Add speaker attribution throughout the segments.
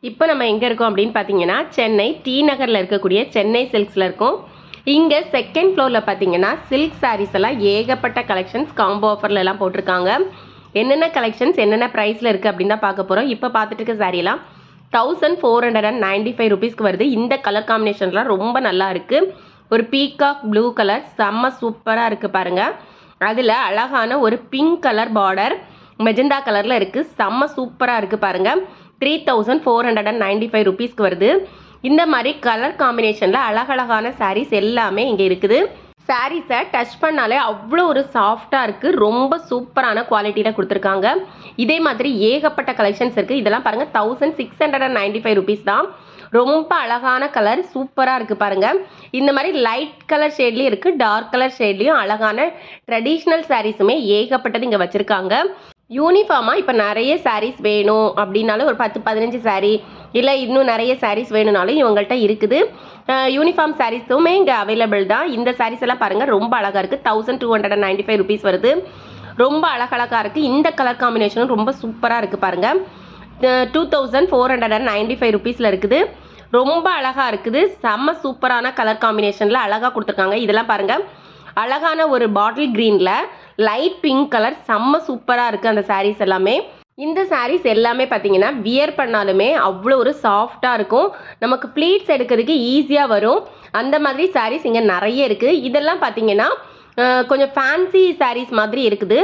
Speaker 1: இப்போ நம்ம எங்கே இருக்கோம் அப்படின்னு பார்த்தீங்கன்னா சென்னை டி நகரில் இருக்கக்கூடிய சென்னை சில்க்ஸில் இருக்கோம். இங்கே செகண்ட் ஃப்ளோரில் பார்த்தீங்கன்னா சில்க் சாரீஸ் எல்லாம் ஏகப்பட்ட கலெக்ஷன்ஸ் காம்போ ஆஃபரில் எல்லாம் போட்டிருக்காங்க. என்னென்ன கலெக்ஷன்ஸ் என்னென்ன ப்ரைஸில் இருக்குது அப்படின்னு தான் பார்க்க போகிறோம். இப்போ பார்த்துட்டு இருக்க சாரியெல்லாம் 1495 ருபீஸ்க்கு வருது. இந்த கலர் காம்பினேஷன்லாம் ரொம்ப நல்லா இருக்குது. ஒரு பீகாக் ப்ளூ கலர் செம்ம சூப்பராக இருக்குது பாருங்கள். அதில் அழகான ஒரு பிங்க் கலர் பார்டர் மெஜந்தா கலரில் இருக்குது. செம்ம சூப்பராக இருக்குது பாருங்கள். 3495 ருபீஸ்க்கு வருது. இந்த மாதிரி கலர் காம்பினேஷனில் அழகழகான சாரீஸ் எல்லாமே இங்கே இருக்குது. சாரீஸை டச் பண்ணாலே அவ்வளோ ஒரு சாஃப்டாக இருக்குது. ரொம்ப சூப்பரான குவாலிட்டியில் கொடுத்துருக்காங்க. இதே மாதிரி ஏகப்பட்ட கலெக்ஷன்ஸ் இருக்குது. இதெல்லாம் பாருங்கள் 1695 ருபீஸ் தான். ரொம்ப அழகான கலர் சூப்பராக இருக்குது பாருங்கள். இந்த மாதிரி லைட் கலர் ஷேட்லேயும் இருக்குது, டார்க் கலர் ஷேட்லேயும் அழகான ட்ரெடிஷ்னல் சாரீஸுமே ஏகப்பட்டது இங்கே வச்சுருக்காங்க. யூனிஃபார்மாக இப்போ நிறைய சாரீஸ் வேணும் அப்படின்னாலும் ஒரு 10-15 சாரீ இல்லை இன்னும் நிறைய சாரீஸ் வேணும்னாலும் இவங்கள்ட்ட இருக்குது. யூனிஃபார்ம் சாரீஸுமே இங்கே அவைலபிள் தான். இந்த சாரீஸ் எல்லாம் பாருங்கள் ரொம்ப அழகாக இருக்குது. 1295 ருபீஸ் வருது. ரொம்ப அழகழகாக இருக்குது. இந்த கலர் காம்பினேஷனும் ரொம்ப சூப்பராக இருக்குது பாருங்கள். 2495 ருபீஸில் இருக்குது. ரொம்ப அழகாக இருக்குது. செம்ம சூப்பரான கலர் காம்பினேஷனில் அழகாக கொடுத்துருக்காங்க. இதெல்லாம் பாருங்கள் அழகான ஒரு பாட்டில் க்ரீனில் லைட் பிங்க் கலர் செம்ம சூப்பராக இருக்குது அந்த சாரீஸ் எல்லாமே. இந்த சாரீஸ் எல்லாமே பார்த்தீங்கன்னா வியர் பண்ணாலுமே அவ்வளோ ஒரு சாஃப்டாக இருக்கும். நமக்கு ப்ளீட்ஸ் எடுக்கிறதுக்கு ஈஸியாக வரும். அந்த மாதிரி சாரீஸ் இங்கே நிறைய இருக்குது. இதெல்லாம் பார்த்தீங்கன்னா கொஞ்சம் ஃபேன்சி சாரீஸ் மாதிரி இருக்குது.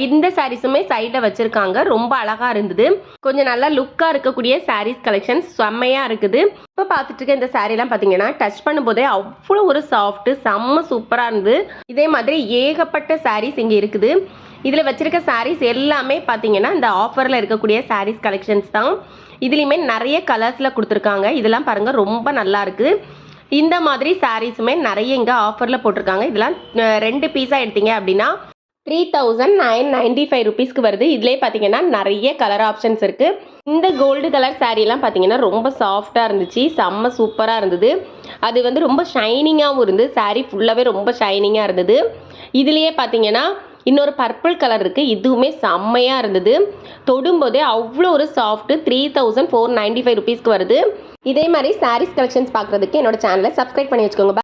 Speaker 1: இந்த சாரீஸுமே சைடில் வச்சுருக்காங்க. ரொம்ப அழகாக இருந்தது. கொஞ்சம் நல்லா லுக்காக இருக்கக்கூடிய சாரீஸ் கலெக்ஷன்ஸ் செம்மையாக இருக்குது. இப்போ பார்த்துட்டு இருக்க இந்த சாரீலாம் பார்த்தீங்கன்னா டச் பண்ணும்போதே அவ்வளோ ஒரு சாஃப்ட்டு செம்ம சூப்பராக இருந்தது. இதே மாதிரி ஏகப்பட்ட சாரீஸ் இங்கே இருக்குது. இதில் வச்சுருக்க சாரீஸ் எல்லாமே பார்த்தீங்கன்னா இந்த ஆஃபரில் இருக்கக்கூடிய சாரீஸ் கலெக்ஷன்ஸ் தான். இதுலேயுமே நிறைய கலர்ஸில் கொடுத்துருக்காங்க. இதெல்லாம் பாருங்கள் ரொம்ப நல்லா இருக்குது. இந்த மாதிரி சாரீஸுமே நிறைய இங்கே ஆஃபரில் போட்டிருக்காங்க. இதெல்லாம் 2 பீஸாக எடுத்தீங்க அப்படின்னா 3995 ருபீஸ்க்கு வருது. இதிலே பார்த்தீங்கன்னா நிறைய கலர் ஆப்ஷன்ஸ் இருக்குது. இந்த கோல்டு கலர் சாரீலாம் பார்த்தீங்கன்னா ரொம்ப சாஃப்டாக இருந்துச்சு. செம்ம சூப்பராக இருந்தது. அது வந்து ரொம்ப ஷைனிங்காகவும் இருந்தது. சாரீ ஃபுல்லாகவே ரொம்ப ஷைனிங்காக இருந்தது. இதுலேயே பார்த்தீங்கன்னா இன்னொரு பர்பிள் கலர் இருக்குது. இதுவுமே செம்மையாக இருந்தது. தொடும்போதே அவ்வளோ ஒரு சாஃப்ட்டு 3495 ருபீஸ்க்கு வருது. இதே மாதிரி சாரீஸ் கலெக்ஷன்ஸ் பார்க்குறதுக்கு என்னோட சேனலை சப்ஸ்கிரைப் பண்ணி வச்சுக்கோங்க.